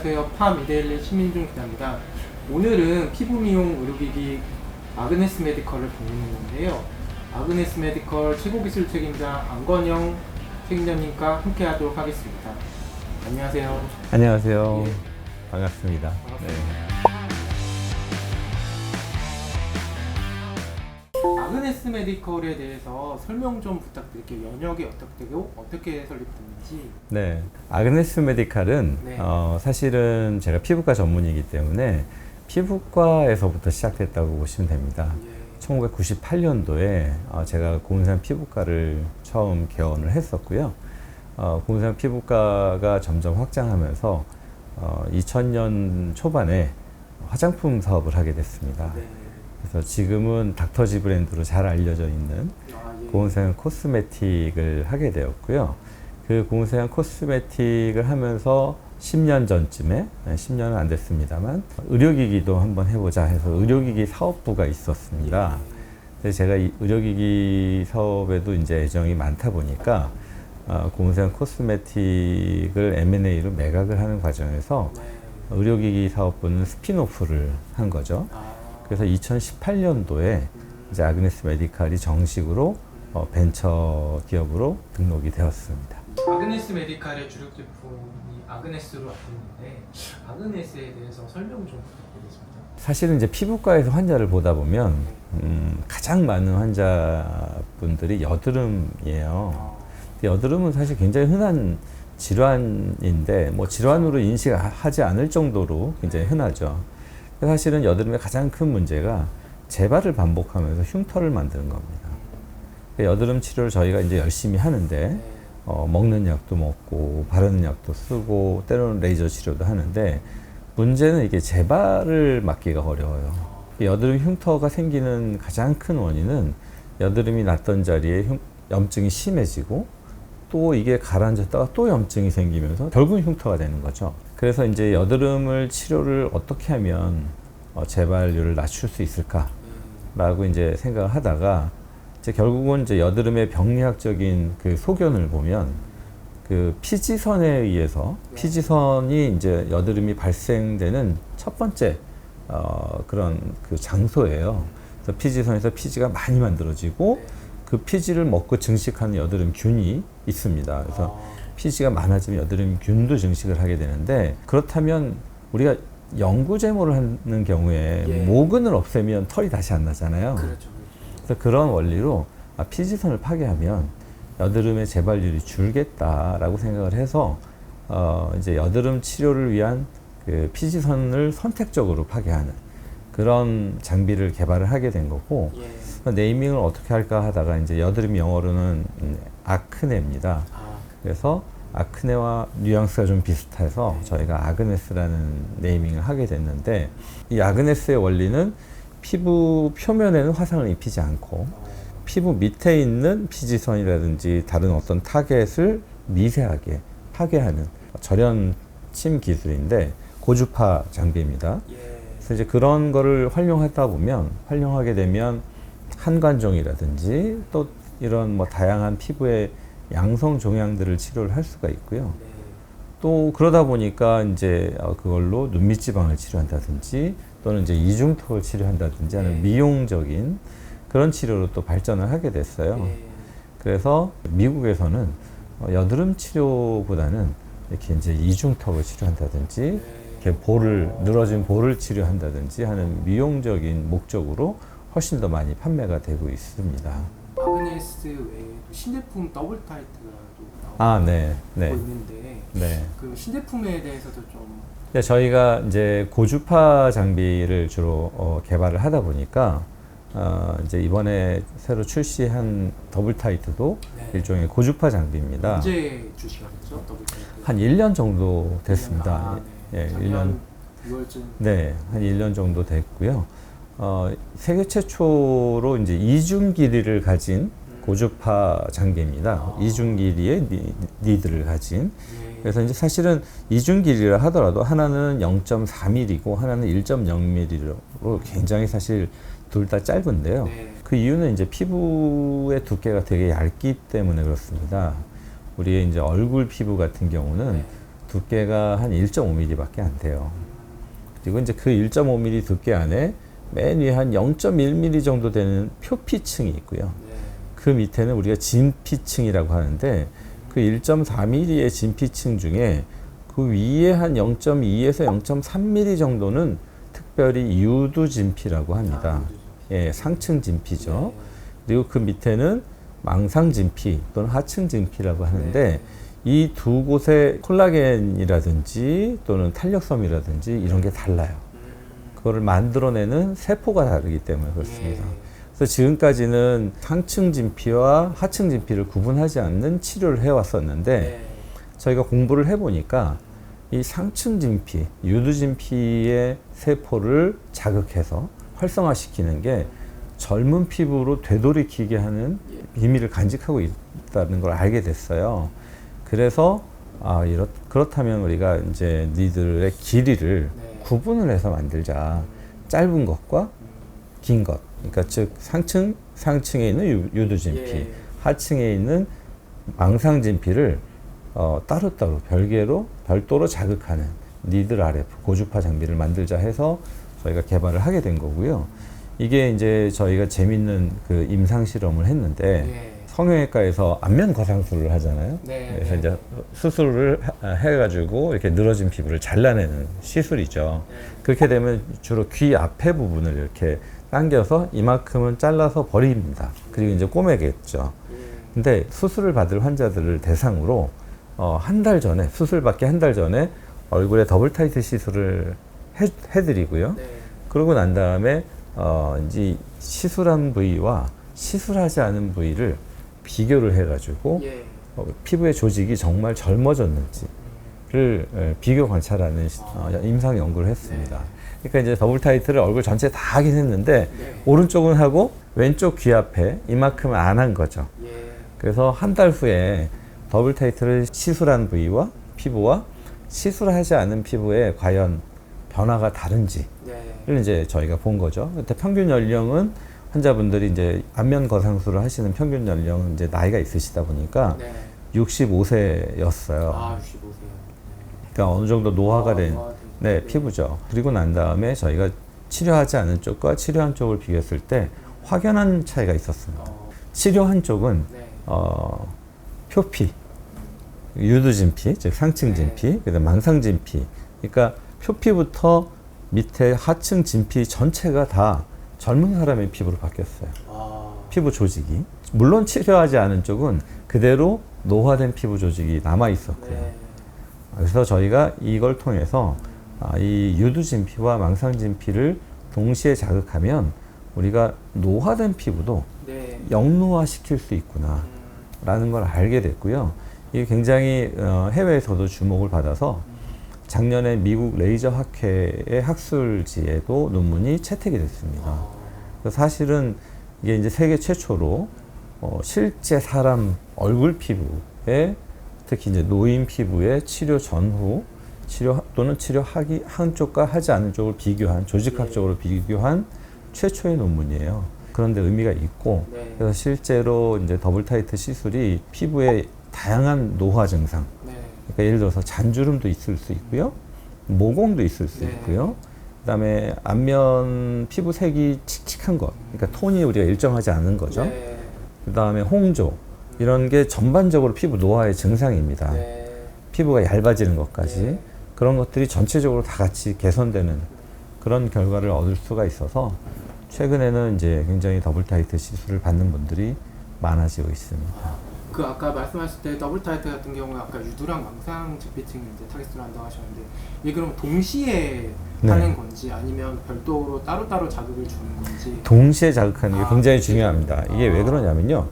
안녕하세요. 파미데일리 신민중 기자입니다. 오늘은 피부 미용 의료기기 아그네스 메디컬을 방문했는데요. 아그네스 메디컬 최고기술 책임자 안건영 책임자님과 함께 하도록 하겠습니다. 안녕하세요. 안녕하세요. 예. 반갑습니다. 아그네스 메디컬에 대해서 설명 좀 부탁드릴게요. 연역이 어떻게 되고 어떻게 설립됐는지. 네. 아그네스 메디칼은 네. 사실은 제가 피부과 전문이기 때문에 피부과에서부터 시작됐다고 보시면 됩니다. 예. 1998년도에 제가 고은산 피부과를 처음 개원을 했었고요. 고은산 피부과가 점점 확장하면서 2000년 초반에 화장품 사업을 하게 됐습니다. 네. 그래서 지금은 닥터지 브랜드로 잘 알려져 있는 예. 고은산 코스메틱을 하게 되었고요. 그 고은산 코스메틱을 하면서 10년 전쯤에, 10년은 안 됐습니다만, 의료기기도 한번 해보자 해서 의료기기 사업부가 있었습니다. 그래서 제가 이 의료기기 사업에도 이제 애정이 많다 보니까, 고은산 코스메틱을 M&A로 매각을 하는 과정에서 의료기기 사업부는 스핀오프를 한 거죠. 그래서 2018년도에 이제 아그네스 메디칼이 정식으로 벤처 기업으로 등록이 되었습니다. 아그네스 메디칼의 주력 제품이 아그네스로 알고 있는데 아그네스에 대해서 설명 좀 부탁드리겠습니다. 사실은 이제 피부과에서 환자를 보다 보면 가장 많은 환자분들이 여드름이에요. 여드름은 사실 굉장히 흔한 질환인데 뭐 질환으로 인식하지 않을 정도로 굉장히 흔하죠. 사실은 여드름의 가장 큰 문제가 재발을 반복하면서 흉터를 만드는 겁니다. 여드름 치료를 저희가 이제 열심히 하는데 먹는 약도 먹고 바르는 약도 쓰고 때로는 레이저 치료도 하는데 문제는 이게 재발을 막기가 어려워요. 여드름 흉터가 생기는 가장 큰 원인은 여드름이 났던 자리에 염증이 심해지고 또 이게 가라앉았다가 또 염증이 생기면서 결국은 흉터가 되는 거죠. 그래서 이제 여드름을 치료를 어떻게 하면 재발률을 낮출 수 있을까라고 이제 생각을 하다가 이제 결국은 이제 여드름의 병리학적인 그 소견을 보면 그 피지선에 의해서 피지선이 이제 여드름이 발생되는 첫 번째 그런 그 장소예요. 그래서 피지선에서 피지가 많이 만들어지고 그 피지를 먹고 증식하는 여드름균이 있습니다. 그래서 피지가 많아지면 여드름균도 증식을 하게 되는데 그렇다면 우리가 영구제모를 하는 경우에 모근을 없애면 털이 다시 안 나잖아요. 그렇죠. 그래서 그런 원리로 피지선을 파괴하면 여드름의 재발률이 줄겠다라고 생각을 해서 이제 여드름 치료를 위한 그 피지선을 선택적으로 파괴하는 그런 장비를 개발을 하게 된 거고 네이밍을 어떻게 할까 하다가 이제 여드름 영어로는 아크네입니다. 그래서 아크네와 뉘앙스가 좀 비슷해서 저희가 아그네스라는 네이밍을 하게 됐는데 이 아그네스의 원리는 피부 표면에는 화상을 입히지 않고 피부 밑에 있는 피지선이라든지 다른 어떤 타겟을 미세하게 파괴하는 절연침 기술인데 고주파 장비입니다. 그래서 이제 그런 거를 활용하게 되면 한관종이라든지 또 이런 뭐 다양한 피부의 양성 종양들을 치료를 할 수가 있고요. 또 그러다 보니까 이제 그걸로 눈밑 지방을 치료한다든지 또는 이제 이중턱을 치료한다든지 하는 미용적인 그런 치료로 또 발전을 하게 됐어요. 그래서 미국에서는 여드름 치료보다는 이렇게 이제 이중턱을 치료한다든지 이렇게 늘어진 볼을 치료한다든지 하는 미용적인 목적으로 훨씬 더 많이 판매가 되고 있습니다. 아그네스 외에도 신제품 더블 타이트가 네. 있는데 그 신제품에 대해서도 좀 저희가 이제 고주파 장비를 주로 개발을 하다 보니까 이제 이번에 새로 출시한 더블 타이트도 일종의 고주파 장비입니다. 언제 출시가 됐죠? 더블 타이트? 한 1년 정도 됐습니다. 1년 6월쯤. 네, 한 1년 정도 됐고요. 세계 최초로 이제 이중 길이를 가진 고주파 장비입니다. 이중 길이의 니드를 가진. 그래서 이제 사실은 이중 길이라 하더라도 하나는 0.4mm고 하나는 1.0mm로 굉장히 사실 둘 다 짧은데요. 그 이유는 이제 피부의 두께가 되게 얇기 때문에 그렇습니다. 우리의 이제 얼굴 피부 같은 경우는 두께가 한 1.5mm밖에 안 돼요. 그리고 이제 그 1.5mm 두께 안에 맨 위에 한 0.1mm 정도 되는 표피층이 있고요. 네. 그 밑에는 우리가 진피층이라고 하는데 그 1.4mm의 진피층 중에 그 위에 한 0.2에서 0.3mm 정도는 특별히 유두진피라고 합니다. 예, 상층 진피죠. 네. 그리고 그 밑에는 망상 진피 또는 하층 진피라고 하는데 네. 이 두 곳의 콜라겐이라든지 또는 탄력섬이라든지 이런 게 달라요. 그거를 만들어내는 세포가 다르기 때문에 그렇습니다. 네. 그래서 지금까지는 상층 진피와 하층 진피를 구분하지 않는 치료를 해왔었는데 네. 저희가 공부를 해보니까 이 상층 진피, 유두 진피의 세포를 자극해서 활성화시키는 게 젊은 피부로 되돌이키게 하는 비밀을 간직하고 있다는 걸 알게 됐어요. 그래서 그렇다면 우리가 이제 니들의 길이를 네. 구분을 해서 만들자. 짧은 것과 긴 것. 그러니까 즉 상층에 있는 유두 진피, 예. 하층에 있는 망상 진피를 따로따로 별도로 자극하는 니들 RF 고주파 장비를 만들자 해서 저희가 개발을 하게 된 거고요. 이게 이제 저희가 재밌는 그 임상 실험을 했는데 네. 성형외과에서 안면 거상술을 하잖아요. 네. 그래서 이제 수술을 해가지고 이렇게 늘어진 피부를 잘라내는 시술이죠. 네. 그렇게 되면 주로 귀 앞에 부분을 이렇게 당겨서 이만큼은 잘라서 버립니다. 그리고 이제 꼬매겠죠. 근데 수술을 받을 환자들을 대상으로 한 달 전에 수술받기 한 달 전에 얼굴에 더블 타이트 시술을 해드리고요. 네. 그러고 난 다음에 이제 시술한 부위와 시술하지 않은 부위를 비교를 해가지고 예. 피부의 조직이 정말 젊어졌는지를 비교 관찰하는 임상 연구를 했습니다. 네. 그러니까 이제 더블 타이트를 얼굴 전체 다 하긴 했는데 네. 오른쪽은 하고 왼쪽 귀 앞에 이만큼은 안 한 거죠. 예. 그래서 한 달 후에 더블 타이트를 시술한 부위와 피부와 시술하지 않은 피부에 과연 변화가 다른지를 네. 이제 저희가 본 거죠. 그때 평균 연령은 환자분들이 이제 안면 거상술을 하시는 평균 연령은 이제 나이가 있으시다 보니까 네. 65세였어요. 아, 65세요. 그러니까 어느 정도 노화가 된 네. 피부죠. 그리고 난 다음에 저희가 치료하지 않은 쪽과 치료한 쪽을 비교했을 때 확연한 차이가 있었습니다. 치료한 쪽은 네. 표피, 유두진피, 즉 상층 진피, 그다음 망상 진피. 그러니까 표피부터 밑에 하층 진피 전체가 다 젊은 사람의 피부로 바뀌었어요. 피부 조직이. 물론 치료하지 않은 쪽은 그대로 노화된 피부 조직이 남아 있었고요. 네. 그래서 저희가 이걸 통해서 이 유두진피와 망상진피를 동시에 자극하면 우리가 노화된 피부도 네. 영노화시킬 수 있구나 라는 걸 알게 됐고요. 이게 굉장히 해외에서도 주목을 받아서 작년에 미국 레이저 학회의 학술지에도 논문이 채택이 됐습니다. 그래서 사실은 이게 이제 세계 최초로 실제 사람 얼굴 피부에 특히 이제 노인 피부의 치료 전후 치료 또는 치료하기 한쪽과 하지 않은 쪽을 비교한 조직학적으로 비교한 최초의 논문이에요. 그런데 의미가 있고 네. 그래서 실제로 이제 더블 타이트 시술이 피부의 다양한 노화 증상 네. 그러니까 예를 들어서 잔주름도 있을 수 있고요. 모공도 있을 수 네. 있고요. 그다음에 안면 피부 색이 칙칙한 것 그러니까 톤이 우리가 일정하지 않은 거죠. 네. 그다음에 홍조 이런 게 전반적으로 피부 노화의 증상입니다. 네. 피부가 얇아지는 것까지 네. 그런 것들이 전체적으로 다 같이 개선되는 그런 결과를 얻을 수가 있어서 최근에는 이제 굉장히 더블 타이트 시술을 받는 분들이 많아지고 있습니다. 그 아까 말씀하실 때 더블 타이트 같은 경우는 아까 유두랑 망상 진피층이 이제 타겟으로 한다고 하셨는데 이게 그럼 동시에 네. 하는 건지 아니면 별도로 따로따로 자극을 주는 건지 동시에 자극하는 게 굉장히 그렇죠. 중요합니다. 이게 왜 그러냐면요.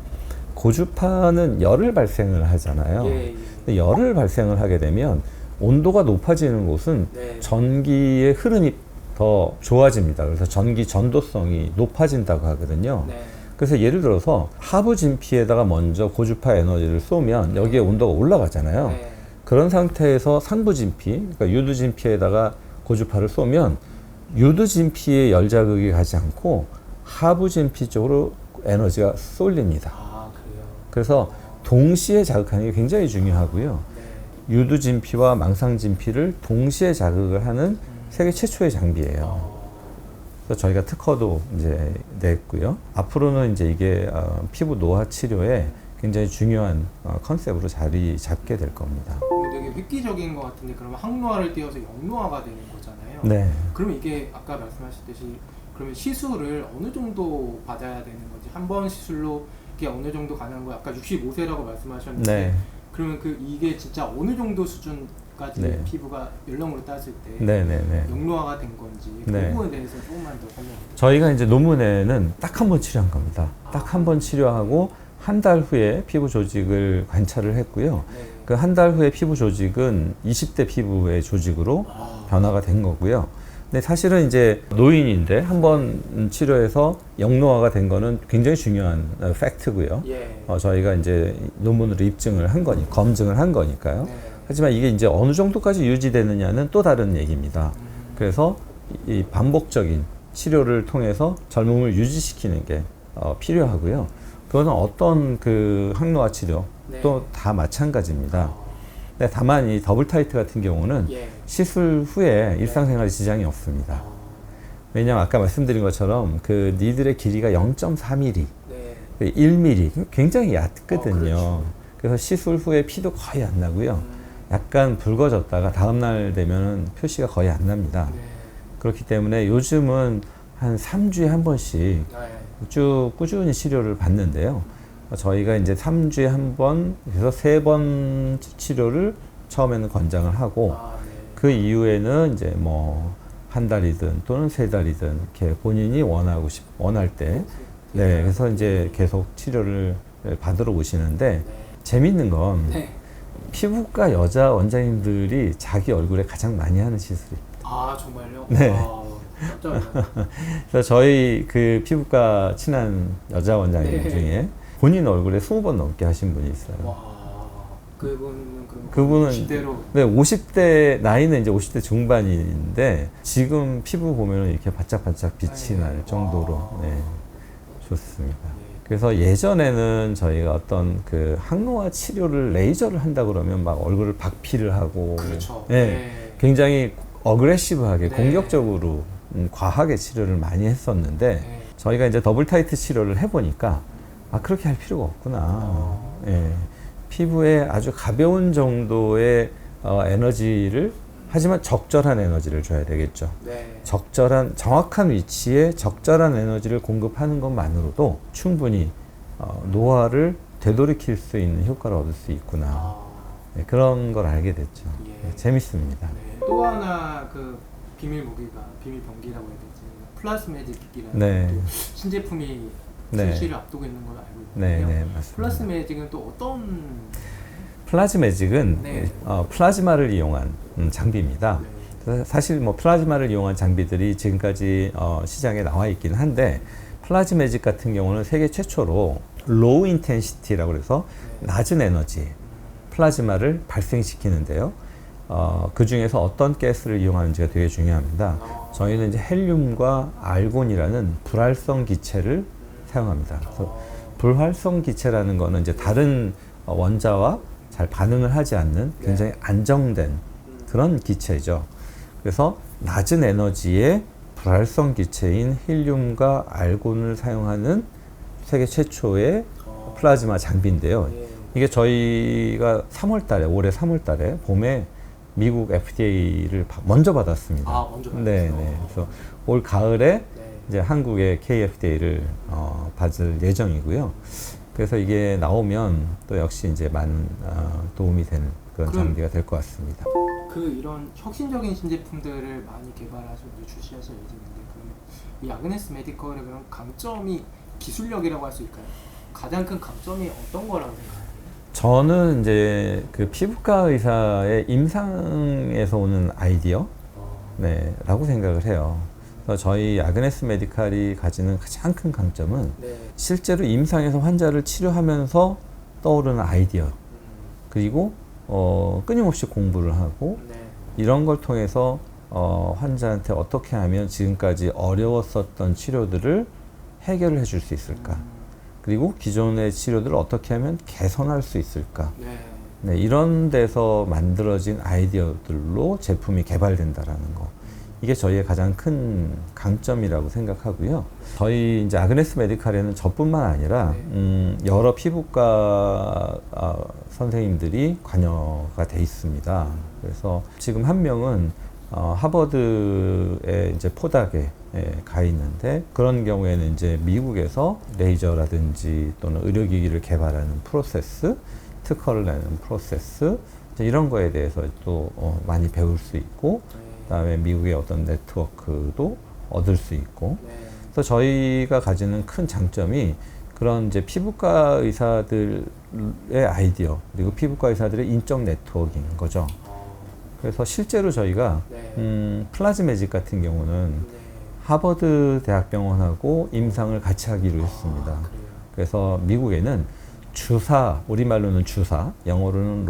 고주파는 열을 발생을 하잖아요. 예, 예. 근데 열을 발생을 하게 되면 온도가 높아지는 곳은 네. 전기의 흐름이 더 좋아집니다. 그래서 전기 전도성이 높아진다고 하거든요. 네. 그래서 예를 들어서 하부 진피에다가 먼저 고주파 에너지를 쏘면 여기에 온도가 올라가잖아요. 네. 그런 상태에서 상부 진피, 그러니까 유두 진피에다가 고주파를 쏘면 유두 진피에 열 자극이 가지 않고 하부 진피 쪽으로 에너지가 쏠립니다. 아, 그래요. 그래서 동시에 자극하는 게 굉장히 중요하고요. 네. 유두진피와 망상진피를 동시에 자극을 하는 세계 최초의 장비예요. 그래서 저희가 특허도 이제 냈고요. 앞으로는 이제 이게 피부 노화 치료에 굉장히 중요한 컨셉으로 자리 잡게 될 겁니다. 되게 획기적인 것 같은데 그러면 항노화를 띄워서 역노화가 되는 거잖아요. 네. 그러면 이게 아까 말씀하셨듯이 그러면 시술을 어느 정도 받아야 되는 거지? 한 번 시술로 이게 어느 정도 가능한 거? 아까 65세라고 말씀하셨는데 네. 그러면 이게 진짜 어느 정도 수준까지 네. 피부가 연령으로 따질 때 네네네. 역노화가 된 건지 그 네. 부분에 대해서 조금만 더 설명해 주세요. 저희가 이제 논문에는 딱 한 번 치료한 겁니다. 딱 한 번 치료하고 한 달 후에 피부 조직을 관찰을 했고요. 네. 그 한 달 후에 피부 조직은 20대 피부의 조직으로 변화가 된 거고요. 근데 사실은 이제 노인인데 한 번 치료해서 역노화가 된 거는 굉장히 중요한 팩트고요. 예. 저희가 이제 논문으로 입증을 한 거니, 검증을 한 거니까요. 네. 하지만 이게 이제 어느 정도까지 유지되느냐는 또 다른 얘기입니다. 그래서 이 반복적인 치료를 통해서 젊음을 유지시키는 게 필요하고요. 그거는 어떤 그 항노화 치료 네. 또 다 마찬가지입니다. 근데 다만 이 더블 타이트 같은 경우는 예. 시술 후에 일상생활에 지장이 없습니다. 왜냐하면 아까 말씀드린 것처럼 그 니들의 길이가 0.4mm, 네. 1mm 굉장히 얕거든요. 그렇죠. 그래서 시술 후에 피도 거의 안 나고요. 약간 붉어졌다가 다음날 되면 표시가 거의 안 납니다. 네. 그렇기 때문에 요즘은 한 3주에 한 번씩 네. 쭉 꾸준히 치료를 받는데요. 저희가 이제 3주에 한 번, 그래서 3번 치료를 처음에는 권장을 하고, 네. 그 이후에는 이제 뭐, 한 달이든 또는 3달이든 이렇게 본인이 원할 때, 네, 그래서 이제 계속 치료를 받으러 오시는데, 네. 재밌는 건 네. 피부과 여자 원장님들이 자기 얼굴에 가장 많이 하는 시술이에요. 아 정말요? 네. 깜짝 놀랐어요. 그래서 저희 그 피부과 친한 여자 원장님 네. 중에 본인 얼굴에 20번 넘게 하신 분이 있어요. 와, 그분은 시대로 네, 50대 나이는 이제 50대 중반인데 지금 피부 보면은 이렇게 바짝바짝 빛이 네. 날 정도로 와. 네, 좋습니다. 네. 그래서 예전에는 저희가 어떤 그 항노화 치료를 레이저를 한다 그러면 막 얼굴을 박피를 하고 그렇죠. 네, 네. 굉장히 어그레시브하게 네. 공격적으로 과하게 치료를 많이 했었는데 네. 저희가 이제 더블 타이트 치료를 해보니까 그렇게 할 필요가 없구나. 예. 피부에 아주 가벼운 정도의 에너지를 하지만 적절한 에너지를 줘야 되겠죠. 네. 적절한 정확한 위치에 적절한 에너지를 공급하는 것만으로도 충분히 노화를 되돌이킬 수 있는 효과를 얻을 수 있구나. 네, 그런 걸 알게 됐죠. 예. 네, 재밌습니다. 네. 또 하나 그 비밀 병기라고 해야 되지? 플라스매직이라는 네. 또 신제품이 네. 출시를 앞두고 있는 걸로 알고 네, 있거든요. 네, 맞습니다. 플라스매직은 또 어떤? 플라즈매직은 네. 플라즈마를 이용한 장비입니다. 네. 그래서 사실 뭐 플라즈마를 이용한 장비들이 지금까지 시장에 나와 있기는 한데 플라즈매직 같은 경우는 세계 최초로 로우 인텐시티라고 해서 네. 낮은 에너지 플라즈마를 발생시키는데요. 그 중에서 어떤 가스를 이용하는지가 되게 중요합니다. 저희는 이제 헬륨과 알곤이라는 불활성 기체를 사용합니다. 그래서 불활성 기체라는 거는 이제 다른 원자와 잘 반응을 하지 않는 굉장히 안정된 그런 기체죠. 그래서 낮은 에너지의 불활성 기체인 헬륨과 알곤을 사용하는 세계 최초의 플라즈마 장비인데요. 예. 이게 저희가 올해 3월 달에 봄에 미국 FDA를 먼저 받았습니다. 먼저 받았어요. 네. 그래서 올 가을에 네. 이제 한국의 KFDA를 받을 예정이고요. 그래서 이게 나오면 또 역시 이제 많은 도움이 되는 그런 장비가 될 것 같습니다. 이런 혁신적인 신제품들을 많이 개발하시고 출시하실 예정인데 그러면 이 아그네스 메디컬의 그런 강점이 기술력이라고 할 수 있을까요? 가장 큰 강점이 어떤 거라고 생각하세요? 저는 이제 그 피부과 의사의 임상에서 오는 아이디어 라고 생각을 해요. 그래서 저희 아그네스 메디칼이 가지는 가장 큰 강점은 네. 실제로 임상에서 환자를 치료하면서 떠오르는 아이디어 그리고 끊임없이 공부를 하고 네. 이런 걸 통해서 환자한테 어떻게 하면 지금까지 어려웠었던 치료들을 해결을 해줄 수 있을까 그리고 기존의 치료들을 어떻게 하면 개선할 수 있을까 네. 네, 이런 데서 만들어진 아이디어들로 제품이 개발된다라는 거. 이게 저희의 가장 큰 강점이라고 생각하고요. 저희 이제 아그네스 메디칼에는 저뿐만 아니라 여러 피부과 선생님들이 관여가 돼 있습니다. 그래서 지금 한 명은 하버드의 이제 포닥에 가 있는데, 그런 경우에는 이제 미국에서 레이저라든지 또는 의료기기를 개발하는 프로세스, 특허를 내는 프로세스, 이런 거에 대해서 또 많이 배울 수 있고, 그다음에 미국의 어떤 네트워크도 얻을 수 있고. 그래서 저희가 가지는 큰 장점이 그런 이제 피부과 의사들의 아이디어, 그리고 피부과 의사들의 인적 네트워크인 거죠. 그래서 실제로 저희가 플라즈매직 같은 경우는 하버드 대학병원하고 임상을 같이 하기로 했습니다. 그래서 미국에는 주사, 우리말로는 주사, 영어로는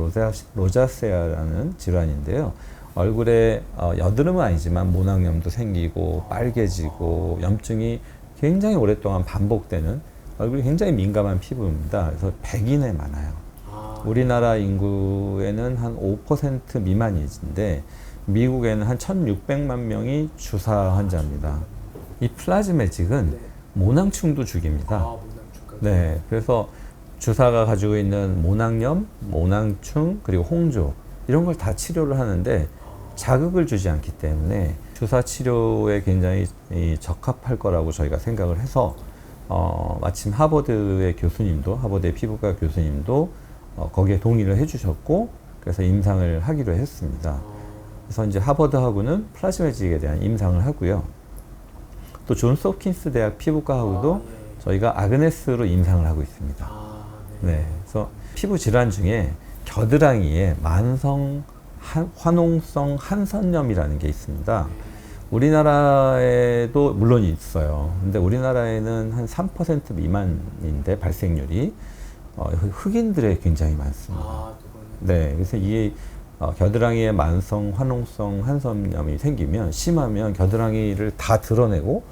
로자세아라는 질환인데요. 얼굴에 여드름은 아니지만 모낭염도 생기고 빨개지고 염증이 굉장히 오랫동안 반복되는, 얼굴이 굉장히 민감한 피부입니다. 그래서 백인에 많아요. 우리나라 인구에는 한 5% 미만인데 미국에는 한 1,600만 명이 주사 환자입니다. 이 플라즈매직은 모낭충도 죽입니다. 네, 그래서 주사가 가지고 있는 모낭염, 모낭충, 그리고 홍조, 이런 걸 다 치료를 하는데 자극을 주지 않기 때문에 주사 치료에 굉장히 적합할 거라고 저희가 생각을 해서 마침 하버드의 교수님도, 하버드의 피부과 교수님도 거기에 동의를 해주셨고, 그래서 임상을 하기로 했습니다. 그래서 이제 하버드하고는 플라즈매직에 대한 임상을 하고요. 또 존스 홉킨스 대학 피부과하고도 저희가 아그네스로 임상을 하고 있습니다. 네, 그래서 피부 질환 중에 겨드랑이에 만성 화농성 한선염이라는 게 있습니다. 우리나라에도 물론 있어요. 근데 우리나라에는 한 3% 미만인데 발생률이 흑인들에 굉장히 많습니다. 네, 그래서 이게 겨드랑이에 만성 화농성 한선염이 생기면, 심하면 겨드랑이를 다 드러내고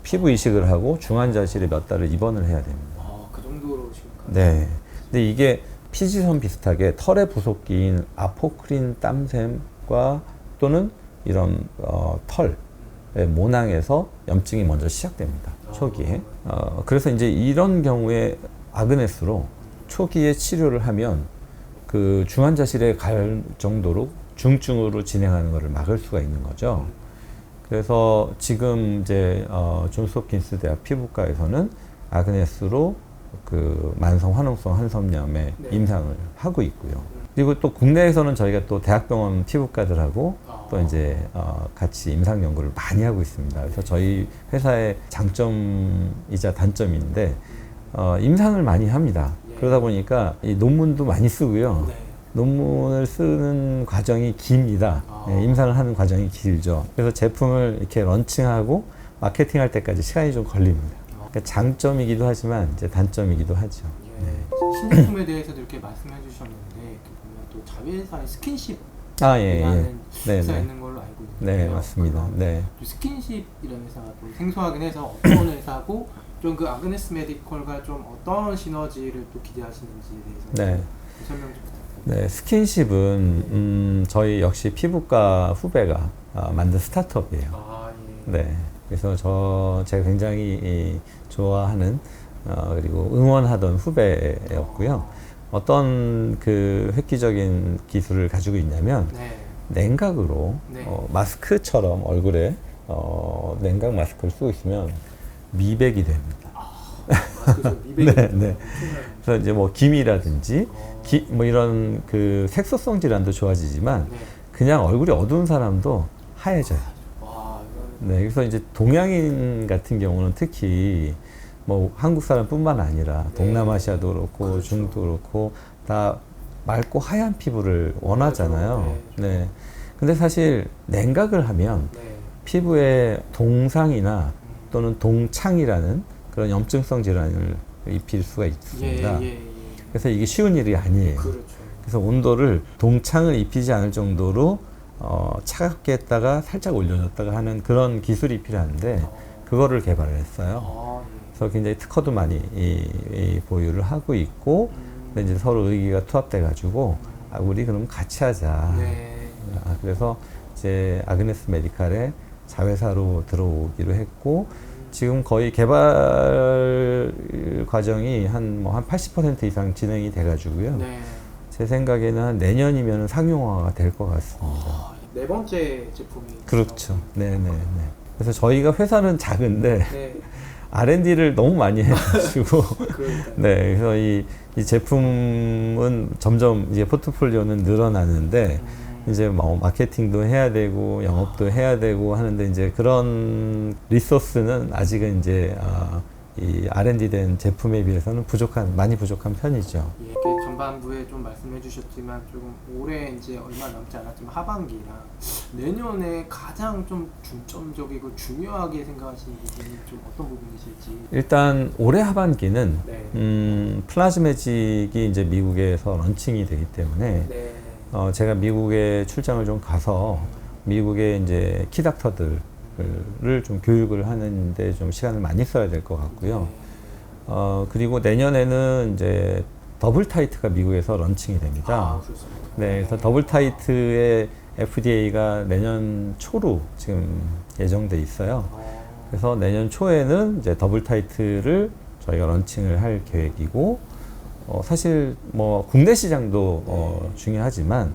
피부 이식을 하고 중환자실에 몇 달을 입원을 해야 됩니다. 그 정도로 심각한. 네. 근데 이게 피지선 비슷하게 털의 부속기인 아포크린 땀샘과 또는 이런 털의 모낭에서 염증이 먼저 시작됩니다. 초기에. 그래서 이제 이런 경우에 아그네스로 초기에 치료를 하면 그 중환자실에 갈 정도로 중증으로 진행하는 것을 막을 수가 있는 거죠. 그래서 지금 이제 존스 홉킨스 대학 피부과에서는 아그네스로 그 만성 화농성 한선염에 임상을 하고 있고요. 그리고 또 국내에서는 저희가 또 대학병원 피부과들하고 또 이제 같이 임상 연구를 많이 하고 있습니다. 그래서 저희 회사의 장점이자 단점인데 임상을 많이 합니다. 그러다 보니까 이 논문도 많이 쓰고요. 논문을 쓰는 과정이 깁니다. 임상을 하는 과정이 길죠. 그래서 제품을 이렇게 런칭하고 마케팅할 때까지 시간이 좀 걸립니다. 그러니까 장점이기도 하지만 이제 단점이기도 하죠. 신제품에 대해서도 이렇게 말씀해 주셨는데, 보면 또 자회사의 스킨십이라는 회사가 있는 걸로 알고 있는데, 네, 맞습니다. 네. 스킨십이라는 회사가 또 생소하긴 해서 어떤 회사고, 좀 그 아그네스 메디컬과 좀 어떤 시너지를 또 기대하시는지에 대해서 설명 좀 부탁드립니다. 네, 스킨십은 저희 역시 피부과 후배가 만든 스타트업이에요. 네, 그래서 제가 굉장히 좋아하는 그리고 응원하던 후배였고요. 어떤 그 획기적인 기술을 가지고 있냐면 냉각으로 마스크처럼 얼굴에 냉각 마스크를 쓰고 있으면 미백이 됩니다. 네. 그래서 이제 뭐 기미라든지 뭐 이런 그 색소성 질환도 좋아지지만 그냥 얼굴이 어두운 사람도 하얘져요. 네, 그래서 이제 동양인 같은 경우는 특히 뭐 한국 사람뿐만 아니라 동남아시아도 그렇고 중도 그렇고 다 맑고 하얀 피부를 원하잖아요. 네. 근데 사실 냉각을 하면 피부에 동상이나 또는 동창이라는 그런 염증성 질환을 입힐 수가 있습니다. 그래서 이게 쉬운 일이 아니에요. 그래서 온도를 동창을 입히지 않을 정도로 차갑게 했다가 살짝 올려줬다가 하는 그런 기술이 필요한데 그거를 개발을 했어요. 그래서 굉장히 특허도 많이 보유를 하고 있고, 근데 이제 서로 의기가 투합돼 가지고 우리 그럼 같이 하자. 네. 그래서 이제 아그네스 메디칼에 자회사로 들어오기로 했고 지금 거의 개발 과정이 한 80% 이상 진행이 돼가지고요. 네. 제 생각에는 한 내년이면 상용화가 될 것 같습니다. 네 번째 제품이 그렇죠. 네네네. 그래서 저희가 회사는 작은데 네. R&D를 너무 많이 해가지고 그러니까요. 네, 그래서 이 제품은 점점 이제 포트폴리오는 늘어나는데 이제 뭐 마케팅도 해야 되고 영업도 해야 되고 하는데 이제 그런 리소스는 아직은 이제 이 R&D 된 제품에 비해서는 많이 부족한 편이죠. 예, 이렇게 전반부에 좀 말씀해 주셨지만 조금 올해 이제 얼마 남지 않았지만 하반기랑 내년에 가장 좀 중점적이고 중요하게 생각하시는 부분이 좀 어떤 부분이실지. 일단 올해 하반기는 네. 플라즈매직이 이제 미국에서 런칭이 되기 때문에 네. 제가 미국에 출장을 좀 가서 미국의 이제 키닥터들을 좀 교육을 하는데 좀 시간을 많이 써야 될 것 같고요. 그리고 내년에는 이제 더블 타이트가 미국에서 런칭이 됩니다. 그렇습니다. 네, 그래서 더블 타이트의 FDA가 내년 초로 지금 예정돼 있어요. 그래서 내년 초에는 이제 더블 타이트를 저희가 런칭을 할 계획이고, 사실 뭐 국내 시장도 중요하지만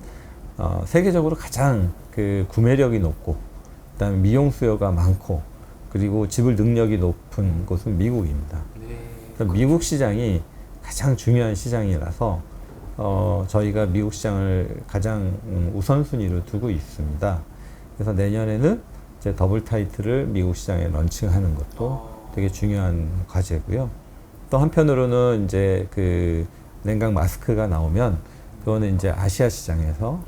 세계적으로 가장 그 구매력이 높고, 그다음에 미용 수요가 많고, 그리고 지불 능력이 높은 곳은 미국입니다. 그래서 미국 시장이 가장 중요한 시장이라서 저희가 미국 시장을 가장 우선순위로 두고 있습니다. 그래서 내년에는 이제 더블 타이트를 미국 시장에 런칭하는 것도 되게 중요한 과제고요. 또 한편으로는 이제 그 냉각 마스크가 나오면 그거는 이제 아시아 시장에서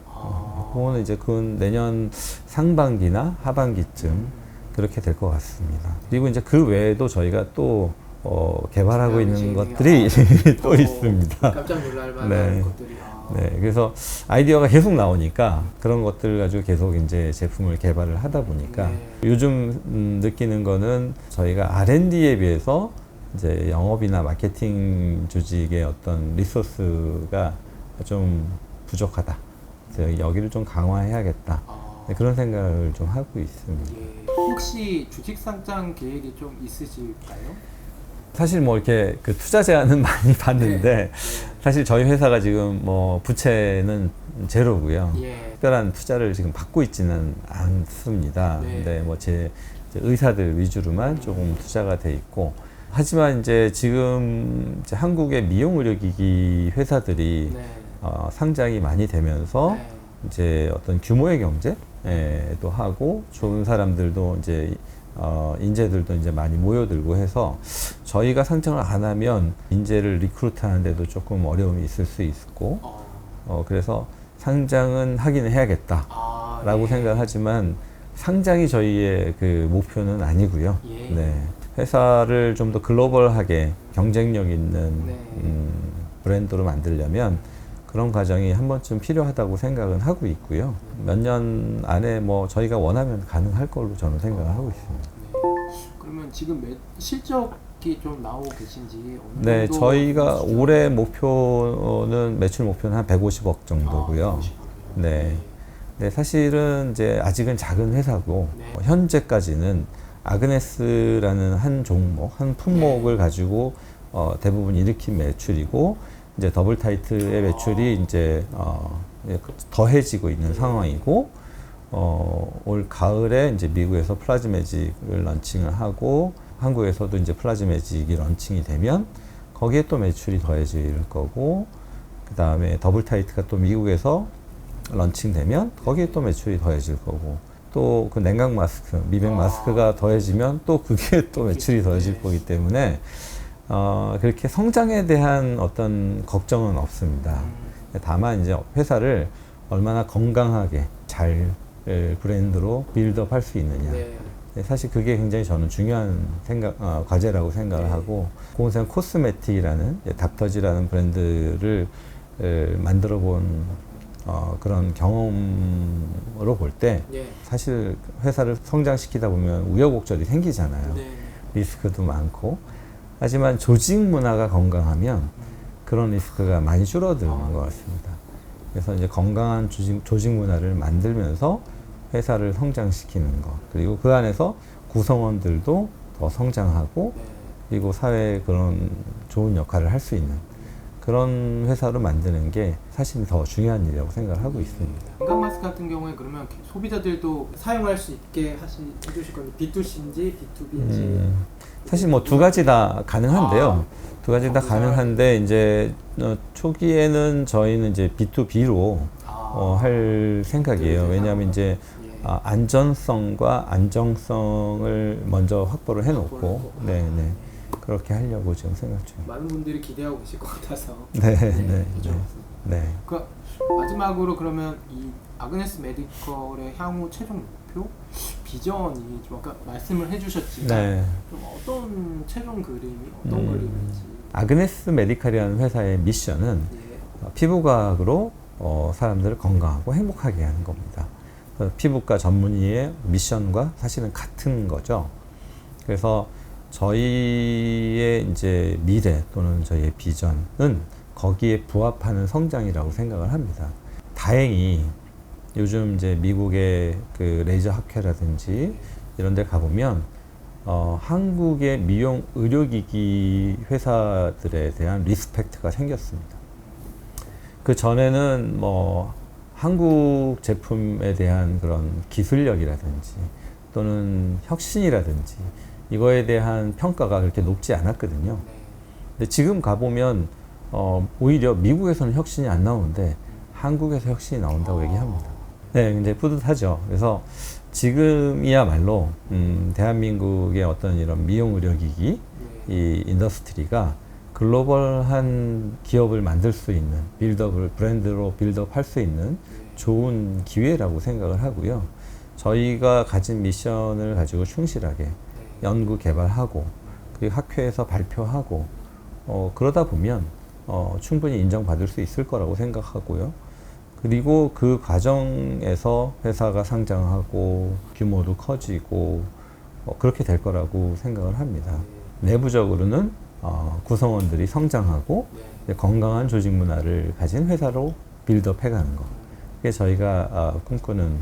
그거는 이제 그 내년 상반기나 하반기쯤 그렇게 될 것 같습니다. 그리고 이제 그 외에도 저희가 또 개발하고 있는 것들이 또 있습니다. 깜짝 놀랄 만한 네. 것들이. 네, 그래서 아이디어가 계속 나오니까 그런 것들 가지고 계속 이제 제품을 개발을 하다 보니까 네. 요즘 느끼는 거는 저희가 R&D에 비해서 이제 영업이나 마케팅 조직의 어떤 리소스가 좀 부족하다. 그래서 여기를 좀 강화해야겠다. 네, 그런 생각을 좀 하고 있습니다. 예. 혹시 주식 상장 계획이 좀 있으실까요? 사실 뭐 이렇게 그 투자 제안은 많이 받는데 사실 저희 회사가 지금 뭐 부채는 제로고요. 예. 특별한 투자를 지금 받고 있지는 않습니다. 네. 근데 뭐 제 의사들 위주로만 조금 투자가 돼 있고, 하지만 이제 지금 이제 한국의 미용 의료기기 회사들이 네. 상장이 많이 되면서 네. 이제 어떤 규모의 경제도 하고 좋은 사람들도 이제 인재들도 이제 많이 모여들고 해서 저희가 상장을 안 하면 인재를 리크루트 하는데도 조금 어려움이 있을 수 있고, 그래서 상장은 하기는 해야겠다라고 예. 생각하지만 상장이 저희의 그 목표는 아니고요. 예. 네. 회사를 좀 더 글로벌하게 경쟁력 있는 네. 브랜드로 만들려면 그런 과정이 한 번쯤 필요하다고 생각은 하고 있고요. 몇 년 안에 뭐 저희가 원하면 가능할 걸로 저는 생각을 하고 있습니다. 네. 그러면 지금 실적이 좀 나오고 계신지 어느 네, 정도 저희가 수준? 올해 목표는 매출 목표는 한 150억 정도고요. 150억 이요. 네. 네, 사실은 이제 아직은 작은 회사고 네. 현재까지는 아그네스라는 한 종목, 한 품목을 가지고 대부분 일으킨 매출이고, 이제 더블 타이트의 매출이 이제 더해지고 있는 상황이고, 올 가을에 이제 미국에서 플라즈매직을 런칭을 하고 한국에서도 이제 플라즈매직이 런칭이 되면 거기에 또 매출이 더해질 거고, 그 다음에 더블 타이트가 또 미국에서 런칭되면 거기에 또 매출이 더해질 거고, 또 그 냉각 마스크, 미백 마스크가 더해지면 또 그게 또 매출이 더해질 거기 때문에 그렇게 성장에 대한 어떤 걱정은 없습니다. 다만 이제 회사를 얼마나 건강하게 잘 브랜드로 빌드업 할 수 있느냐. 네. 사실 그게 굉장히 저는 중요한 과제라고 생각을 하고, 고은생 코스메틱이라는 닥터지라는 브랜드를 만들어 본 그런 경험으로 볼 때 예. 사실 회사를 성장시키다 보면 우여곡절이 생기잖아요. 네. 리스크도 많고. 하지만 조직 문화가 건강하면 그런 리스크가 많이 줄어드는 것 같습니다. 그래서 이제 건강한 조직 문화를 만들면서 회사를 성장시키는 것, 그리고 그 안에서 구성원들도 더 성장하고 네. 그리고 사회에 그런 좋은 역할을 할 수 있는 그런 회사로 만드는 게 사실 더 중요한 일이라고 생각을 하고 있습니다. 건강 마스크 같은 경우에 그러면 소비자들도 사용할 수 있게 해주실 건데 B2C인지 B2B인지 사실 뭐 두 가지 다 가능한데요. 두 가지 다 가능한데 이제 초기에는 저희는 이제 B2B로 할 생각이에요. 왜냐하면 이제 안전성과 안정성을 먼저 확보를 해놓고, 네네 그렇게 하려고 지금 생각 중입니다. 많은 분들이 기대하고 계실 것 같아서. 네. 그 마지막으로 그러면 이 아그네스 메디컬의 향후 최종 목표, 비전이 좀 아까 말씀을 해주셨지만 네. 좀 어떤 최종 그림이 어떤 그림인지. 아그네스 메디칼이라는 회사의 미션은 피부과학으로 사람들을 건강하고 행복하게 하는 겁니다. 피부과 전문의의 미션과 사실은 같은 거죠. 그래서 저희의 이제 미래 또는 저희의 비전은 거기에 부합하는 성장이라고 생각을 합니다. 다행히 요즘 이제 미국의 그 레이저 학회라든지 이런 데 가보면 한국의 미용 의료기기 회사들에 대한 리스펙트가 생겼습니다. 그 전에는 뭐 한국 제품에 대한 그런 기술력이라든지 또는 혁신이라든지 이거에 대한 평가가 그렇게 높지 않았거든요. 근데 지금 가보면 오히려 미국에서는 혁신이 안 나오는데 한국에서 혁신이 나온다고 얘기합니다. 네, 굉장히 뿌듯하죠. 그래서 지금이야말로 대한민국의 어떤 이런 미용 의료기기 이 인더스트리가 글로벌한 기업을 만들 수 있는 브랜드로 빌드업 할 수 있는 좋은 기회라고 생각을 하고요. 저희가 가진 미션을 가지고 충실하게 연구 개발하고 그리고 학회에서 발표하고 그러다 보면 충분히 인정받을 수 있을 거라고 생각하고요. 그리고 그 과정에서 회사가 상장하고 규모도 커지고 그렇게 될 거라고 생각을 합니다. 내부적으로는 구성원들이 성장하고 건강한 조직 문화를 가진 회사로 빌드업 해가는 거. 그게 저희가 꿈꾸는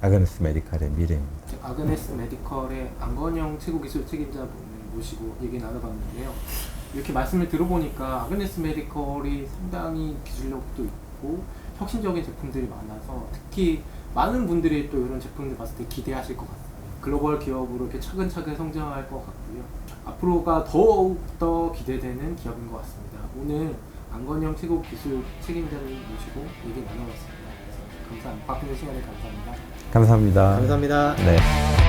아그네스 메디칼의 미래입니다. 아그네스 메디컬의 안건영 최고기술 책임자분을 모시고 얘기 나눠봤는데요. 이렇게 말씀을 들어보니까 아그네스 메디컬이 상당히 기술력도 있고 혁신적인 제품들이 많아서 특히 많은 분들이 또 이런 제품들 봤을 때 기대하실 것 같아요. 글로벌 기업으로 이렇게 차근차근 성장할 것 같고요. 앞으로가 더욱더 기대되는 기업인 것 같습니다. 오늘 안건영 최고기술 책임자님 모시고 얘기 나눠봤습니다. 감사합니다. 바쁜 시간에 감사합니다. 감사합니다. 감사합니다. 네.